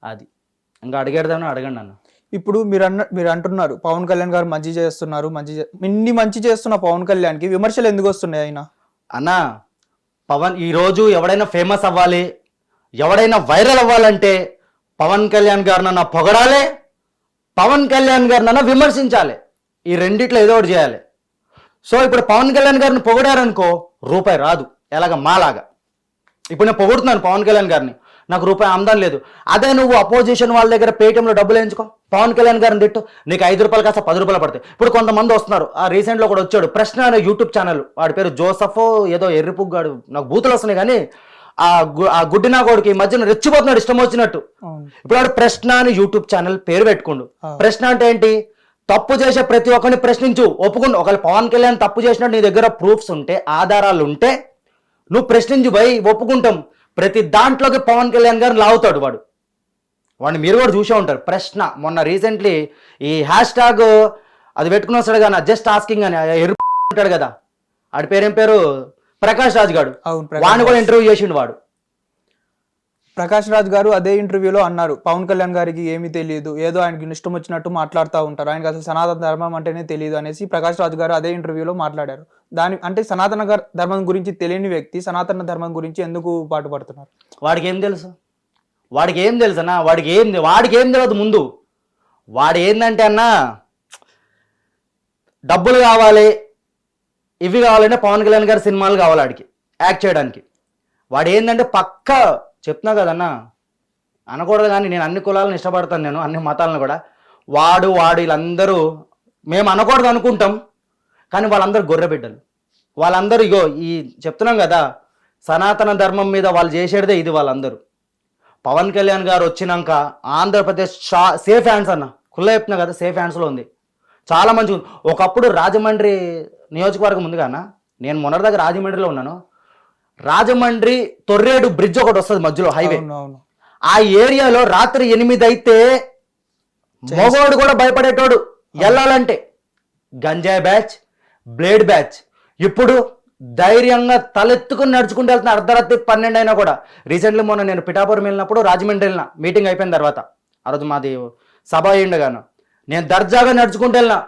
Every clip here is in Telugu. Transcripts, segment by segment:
అది ఇంకా అడిగేద్దామని అడగండి అన్న. ఇప్పుడు మీరు అంటున్నారు పవన్ కళ్యాణ్ గారు మంచి చేస్తున్నారు, ఇన్ని మంచి చేస్తున్న పవన్ కళ్యాణ్కి విమర్శలు ఎందుకు వస్తున్నాయి ఆయన? అన్న పవన్ ఈరోజు ఎవడైనా ఫేమస్ అవ్వాలి, ఎవడైనా వైరల్ అవ్వాలంటే పవన్ కళ్యాణ్ గారినన్నా పొగడాలి, పవన్ కళ్యాణ్ గారినన్నా విమర్శించాలి. ఈ రెండిట్లో ఏదో ఒకటి చేయాలి. సో ఇప్పుడు పవన్ కళ్యాణ్ గారిని పొగిడారనుకో రూపాయి రాదు, ఎలాగ మాలాగా. ఇప్పుడు నేను పొగుడుతున్నాను పవన్ కళ్యాణ్ గారిని, నాకు రూపాయి ఆమ్దాన్ లేదు. అదే నువ్వు అపోజిషన్ వాళ్ళ దగ్గర పేటీఎంలో డబ్బులు వేయించుకో, పవన్ కళ్యాణ్ గారిని తిట్టు, నీకు 5 రూపాయలు కాస్త 10 రూపాయలు పడతాయి. ఇప్పుడు కొంతమంది వస్తున్నారు, ఆ రీసెంట్లో కూడా వచ్చాడు ప్రశ్న అనే యూట్యూబ్ ఛానల్, వాడి పేరు జోసఫ్ ఏదో ఎర్రిపుగ్గాడు, నాకు బూతులు వస్తున్నాయి కానీ ఆ గుడ్డినా కొడుకు ఈ మధ్యన రెచ్చిపోతున్నాడు ఇష్టం వచ్చినట్టు. ఇప్పుడు వాడు ప్రశ్న అని యూట్యూబ్ ఛానల్ పేరు పెట్టుకోండు. ప్రశ్న అంటే ఏంటి? తప్పు చేసే ప్రతి ఒక్కరిని ప్రశ్నించు, ఒప్పుకుండు. ఒకవేళ పవన్ కళ్యాణ్ తప్పు చేసినట్టు నీ దగ్గర ప్రూఫ్స్ ఉంటే, ఆధారాలు ఉంటే నువ్వు ప్రశ్నించు భయ్, ఒప్పుకుంటాం. ప్రతి దాంట్లోకి పవన్ కళ్యాణ్ గారిని లాగుతాడు వాడిని మీరు కూడా చూసే ఉంటారు. ప్రశ్న మొన్న రీసెంట్లీ ఈ హ్యాష్ ట్యాగ్ అది పెట్టుకుని వస్తాడు కానీ జస్ట్ ఆస్కింగ్ అని ఉంటాడు కదా, ఆడి పేరేం పేరు ప్రకాష్ రాజ్ గారు, వాడిని కూడా ఇంటర్వ్యూ చేసిండు వాడు. ప్రకాష్ రాజ్ గారు అదే ఇంటర్వ్యూలో అన్నారు పవన్ కళ్యాణ్ గారికి ఏమీ తెలియదు, ఏదో ఆయనకి ఇష్టం వచ్చినట్టు మాట్లాడుతూ ఉంటారు, ఆయనకి అసలు సనాతన ధర్మం అంటేనే తెలియదు అనేసి ప్రకాష్ రాజ్ గారు అదే ఇంటర్వ్యూలో మాట్లాడారు. అంటే సనాతన ధర్మం గురించి తెలియని వ్యక్తి సనాతన ధర్మం గురించి ఎందుకు పాటుపడుతున్నారు? వాడికి ఏం తెలుసు అన్నా? వాడికి ఏం తెలియదు. ముందు వాడు ఏంటంటే అన్నా డబ్బులు కావాలి, ఇవి కావాలంటే పవన్ కళ్యాణ్ గారి సినిమాలు కావాలి వాడికి యాక్ట్ చేయడానికి. వాడు ఏంటంటే పక్క చెప్తున్నా కదన్నా, అనకూడదు కానీ నేను అన్ని కులాలను ఇష్టపడతాను, నేను అన్ని మతాలను కూడా. వాడు వీళ్ళందరూ మేము అనకూడదు అనుకుంటాం కానీ వాళ్ళందరూ గొర్రె బిడ్డలు. వాళ్ళందరూ ఇగో ఈ చెప్తున్నాం కదా, సనాతన ధర్మం మీద వాళ్ళు చేసేదే ఇది. వాళ్ళందరూ పవన్ కళ్యాణ్ గారు వచ్చినాక ఆంధ్రప్రదేశ్ సేఫ్ హ్యాండ్స్ అన్న, కుల్ల చెప్తున్నా కదా, సేఫ్ హ్యాండ్స్లో ఉంది. చాలా మంచిగా ఉంది. ఒకప్పుడు రాజమండ్రి నియోజకవర్గం ఉంది కానా, నేను మొన్నటి దగ్గర రాజమండ్రిలో ఉన్నాను. రాజమండ్రి తొర్రేడు బ్రిడ్జ్ ఒకటి వస్తుంది మధ్యలో హైవే, ఆ ఏరియాలో రాత్రి 8 అయితే మగవాడు కూడా భయపడేటోడు వెళ్ళాలంటే. గంజాయి బ్యాచ్, బ్లేడ్ బ్యాచ్ ఇప్పుడు ధైర్యంగా తలెత్తుకుని నడుచుకుంటూ వెళ్తున్నా. అర్ధరాత్రి 12 అయినా కూడా. రీసెంట్లీ మొన్న నేను పిఠాపురం వెళ్ళినప్పుడు రాజమండ్రి వెళ్ళిన, మీటింగ్ అయిపోయిన తర్వాత, ఆ రోజు మాది సభ అయ్యిండగాను, నేను దర్జాగా నడుచుకుంటూ వెళ్ళినా.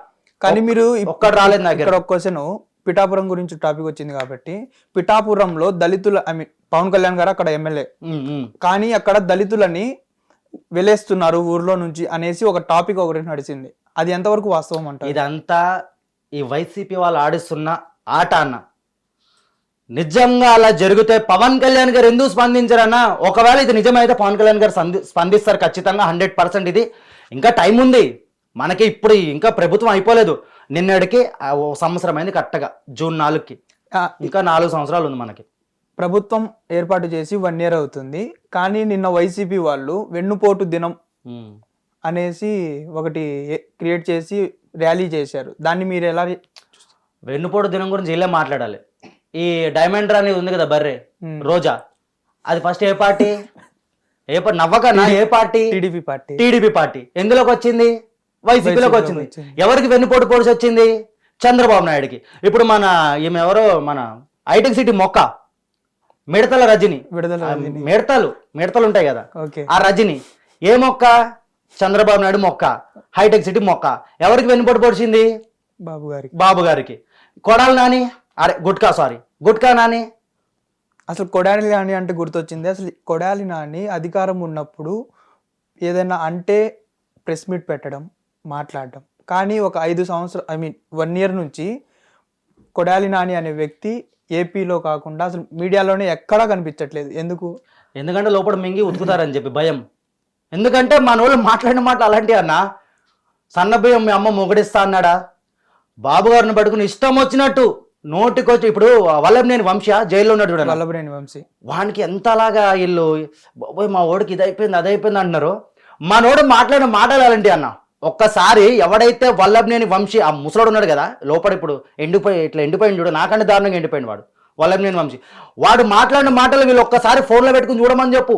కానీ మీరు ఒక్కడు రాలేదు నాకు. ఇక్కడ ఒక క్వశ్చన్, పిఠాపురం గురించి టాపిక్ వచ్చింది కాబట్టి, పిఠాపురంలో దళితుల పవన్ కళ్యాణ్ గారు అక్కడ ఎమ్మెల్యే, కానీ అక్కడ దళితులని వెలేస్తున్నారు ఊర్లో నుంచి అనేసి ఒక టాపిక్ ఒకటి నడిచింది. అది ఎంతవరకు వాస్తవం అంటారు? ఇదంతా ఈ వైసీపీ వాళ్ళు ఆడిస్తున్న ఆట అన్న. నిజంగా అలా జరిగితే పవన్ కళ్యాణ్ గారు ఎందుకు స్పందించారన్నా? ఒకవేళ ఇది నిజమైతే పవన్ కళ్యాణ్ గారు స్పందిస్తారు ఖచ్చితంగా, 100%. ఇది ఇంకా టైం ఉంది మనకి, ఇప్పుడు ఇంకా ప్రభుత్వం అయిపోలేదు. నిన్నటికి 1 సంవత్సరం అయింది కరెక్ట్గా, జూన్ 4కి. ఇంకా 4 సంవత్సరాలు ఉంది మనకి. ప్రభుత్వం ఏర్పాటు చేసి 1 year అవుతుంది, కానీ నిన్న వైసీపీ వాళ్ళు వెన్నుపోటు దినం అనేసి ఒకటి క్రియేట్ చేసి ర్యాలీ చేశారు. దాన్ని మీరు ఎలా? వెన్నుపోటు దినం గురించి ఇలా మాట్లాడాలి. ఈ డైమండ్ అనేది ఉంది కదా బర్రె రోజా, అది ఫస్ట్ ఏ పార్టీ? నవ్వకన్నా ఏ పార్టీ? TDP party. ఎందులోకి వచ్చింది? వైసీపీలోకి వచ్చింది. ఎవరికి వెన్నుపోటు పొడిచి వచ్చింది? చంద్రబాబు నాయుడుకి. ఇప్పుడు మన ఈమె ఎవరో, మన హైటెక్ సిటీ మొక్క మిడతల రజని, మిడతలు ఉంటాయి కదా, ఆ రజని ఏ మొక్క? చంద్రబాబు నాయుడు మొక్క, హైటెక్ సిటీ మొక్క. ఎవరికి వెన్నుపోటు పొడిచింది? బాబు గారికి. కొడాలి నాని, గుట్కా నాని. అసలు కొడాలి నాని అంటే గుర్తొచ్చింది. అసలు కొడాలి నాని అధికారం ఉన్నప్పుడు ఏదైనా అంటే ప్రెస్ మీట్ పెట్టడం, మాట్లాడడం. కానీ ఒక 5 సంవత్సరాలు 1 year నుంచి కొడాలి నాని అనే వ్యక్తి ఏపీలో కాకుండా అసలు మీడియాలోనే ఎక్కడా కనిపించట్లేదు. ఎందుకంటే లోపల మింగి ఉతుకుతారని చెప్పి భయం. ఎందుకంటే మన వాళ్ళు మాట్లాడిన మాటలు అలాంటివి అన్న. సన్నబియ్యం మీ అమ్మ మొగడిస్తా అన్నాడా? బాబు గారిని పట్టుకుని ఇష్టం వచ్చినట్టు నోటికొచ్చి. ఇప్పుడు వల్లభనేని వంశీ జైల్లో ఉన్నాడు చూడండి, వల్లభనేని వంశీ. వానికి ఎంతలాగా వీళ్ళు బాబోయ్ మా ఓడికి ఇది అయిపోయింది అది అయిపోయింది అంటున్నారు. మనోడు మాట్లాడిన మాటలు అలాంటి అన్న. ఒక్కసారి ఎవడైతే వల్లభనేని వంశీ, ఆ ముసలోడు ఉన్నాడు కదా లోపల, ఇప్పుడు ఎండిపోయింది చూడు, నాకంటే దారుణంగా ఎండిపోయింది వాడు, వల్లభనేని వంశీ. వాడు మాట్లాడిన మాటలు వీళ్ళు ఒక్కసారి ఫోన్లో పెట్టుకుని చూడమని చెప్పు.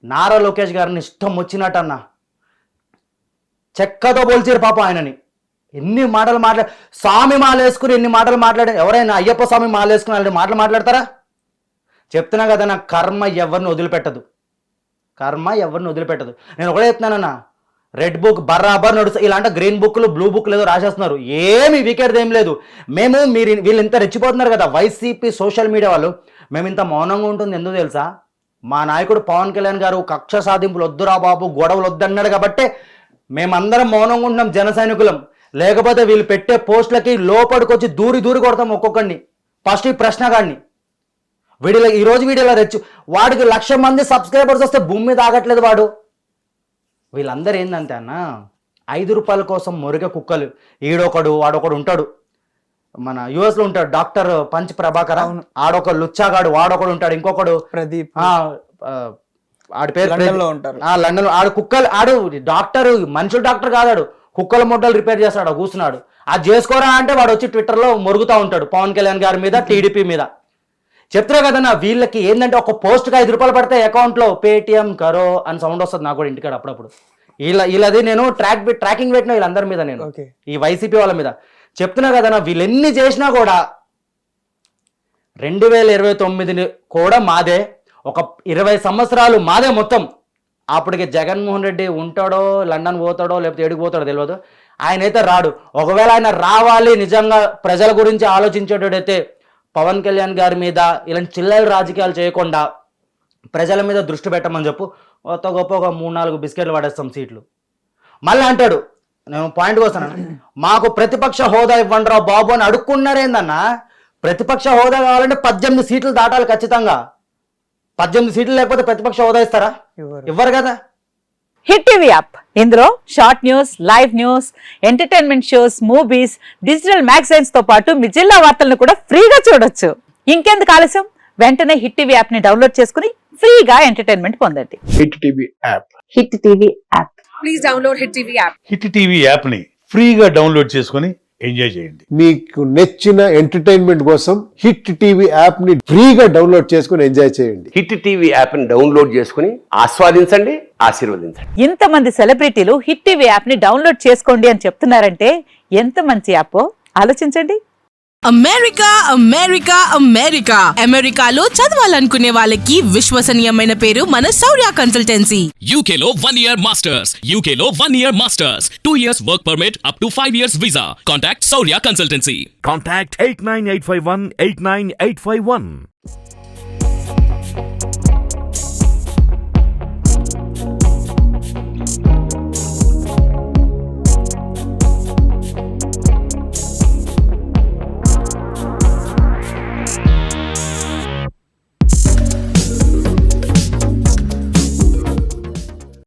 నారా లోకేష్ గారిని ఇష్టం వచ్చినట్టు అన్న, చెక్కతో పోల్చారు పాపం ఆయనని. ఎన్ని మాటలు స్వామి మాలేసుకుని ఎన్ని మాటలు మాట్లాడారు. ఎవరైనా అయ్యప్ప స్వామి మాలేసుకుని అలాంటి మాటలు మాట్లాడతారా? చెప్తున్నా కదా, నా కర్మ ఎవరిని వదిలిపెట్టదు. కర్మ ఎవరిని వదిలిపెట్టదు. నేను ఒకటే చెప్తున్నానన్నా, రెడ్ బుక్ బరాబర్ నడుస్తుంది. ఇలాంటి గ్రీన్ బుక్లు బ్లూ బుక్లు ఏదో రాసేస్తున్నారు, ఏమి వీకేది ఏం లేదు. వీళ్ళు ఇంత రెచ్చిపోతున్నారు కదా వైసీపీ సోషల్ మీడియా వాళ్ళు, మేము ఇంత మౌనంగా ఉంటుంది ఎందుకు తెలుసా? మా నాయకుడు పవన్ కళ్యాణ్ గారు కక్ష సాధింపులు వద్దురా బాబు, గొడవలు వద్దన్నాడు కాబట్టి మేమందరం మౌనంగా ఉంటున్నాం జన సైనికులం. లేకపోతే వీళ్ళు పెట్టే పోస్టులకి లోపలికొచ్చి దూరి కొడతాం ఒక్కొక్కడిని. ఫస్ట్ ఈ ప్రశ్నగాడిని ఈరోజు వీడియోలో వాడికి 1,00,000 మంది సబ్స్క్రైబర్స్ వస్తే భూమి మీద ఆగట్లేదు వాడు. వీళ్ళందరూ ఏంటంటే అన్న, 5 రూపాయల కోసం మురిగ కుక్కలు. ఈడొకడు వాడొకడు ఉంటాడు, మన యుఎస్ లో ఉంటాడు డాక్టర్ పంచ్ ప్రభాకర్, ఆడొక లుచ్చాగాడు వాడొకడు ఉంటాడు, ఇంకొకడు ప్రదీప్, ఆడి పేరు లండన్ లో ఉంటారు. లండన్ లో ఆడు కుక్కలు, ఆడు డాక్టర్, మనుషులు డాక్టర్ కాదాడు, కుక్కల మొడ్డలు రిపేర్ చేస్తాడు, కూర్చున్నాడు. అది చేసుకోరా అంటే వాడు వచ్చి ట్విట్టర్ లో మురుగుతూ ఉంటాడు పవన్ కళ్యాణ్ గారి మీద, టీడీపీ మీద. చెప్తున్నా కదన్నా, వీళ్ళకి ఏంటంటే ఒక పోస్ట్కి 5 రూపాయలు పడితే అకౌంట్లో పేటిఎం కరో అని సౌండ్ వస్తుంది నాకు కూడా ఇంటికాడ అప్పుడప్పుడు. వీళ్ళది నేను ట్రాకింగ్ పెట్టిన వీళ్ళందరి మీద, నేను ఈ వైసీపీ వాళ్ళ మీద చెప్తున్నా కదన్నా. వీళ్ళు ఎన్ని చేసినా కూడా 2029 కూడా మాదే, ఒక 20 సంవత్సరాలు మాదే మొత్తం. అప్పటికి జగన్మోహన్ రెడ్డి ఉంటాడో, లండన్ పోతాడో, లేకపోతే ఏడికి పోతాడో తెలియదు. ఆయన అయితే రాడు. ఒకవేళ ఆయన రావాలి, నిజంగా ప్రజల గురించి ఆలోచించేటోడైతే పవన్ కళ్యాణ్ గారి మీద ఇలాంటి చిల్లర రాజకీయాలు చేయకుండా ప్రజల మీద దృష్టి పెట్టమని చెప్పు. గొప్ప ఒక 3-4 బిస్కెట్లు పడేస్తాం సీట్లు. మళ్ళీ అంటాడు, నేను పాయింట్కి వస్తాను, మాకు ప్రతిపక్ష హోదా ఇవ్వండి రా బాబు అని అడుక్కున్నారేందన్నా. ప్రతిపక్ష హోదా కావాలంటే 18 సీట్లు దాటాలి ఖచ్చితంగా. 18 సీట్లు లేకపోతే ప్రతిపక్ష హోదా ఇస్తారా? ఇవ్వరు కదా. హిట్ టీవీ యాప్, ఇందులో short news, live news, entertainment shows, movies, digital magazines తో పాటు మీ జిల్లా వార్తలను కూడా ఫ్రీగా చూడొచ్చు. ఇంకెందుకు ఆలస్యం, వెంటనే హిట్ టీవీ యాప్ ని డౌన్లోడ్ చేసుకుని ఫ్రీగా ఎంటర్టైన్మెంట్ పొందండి. Hit TV app, hit TV app, please download hit TV app. Hit TV app ని ఫ్రీగా డౌన్లోడ్ చేసుకుని ఎంజాయ్ చేయండి. మీకు నచ్చిన ఎంటర్టైన్మెంట్ కోసం హిట్ టీవీ యాప్ ని ఫ్రీగా డౌన్లోడ్ చేసుకుని ఎంజాయ్ చేయండి. హిట్ టీవీ యాప్ ని డౌన్లోడ్ చేసుకుని ఆస్వాదించండి, ఆశీర్వదించండి. ఇంతమంది సెలబ్రిటీలు హిట్ టీవీ యాప్ ని డౌన్లోడ్ చేసుకోండి అని చెప్తున్నారంటే ఎంత మంచి యాప్ ఆలోచించండి. అమెరికా అమెరికా అమెరికా అమెరికాలో చదవాలనుకునే వాళ్ళకి విశ్వసనీయమైన పేరు మన శౌర్య కన్సల్టెన్సీ. UK లో 1 year masters, UK లో 1 year masters, 2 years work permit up to 5 years visa. Contact Saurya Consultancy. Contact 89851 89851.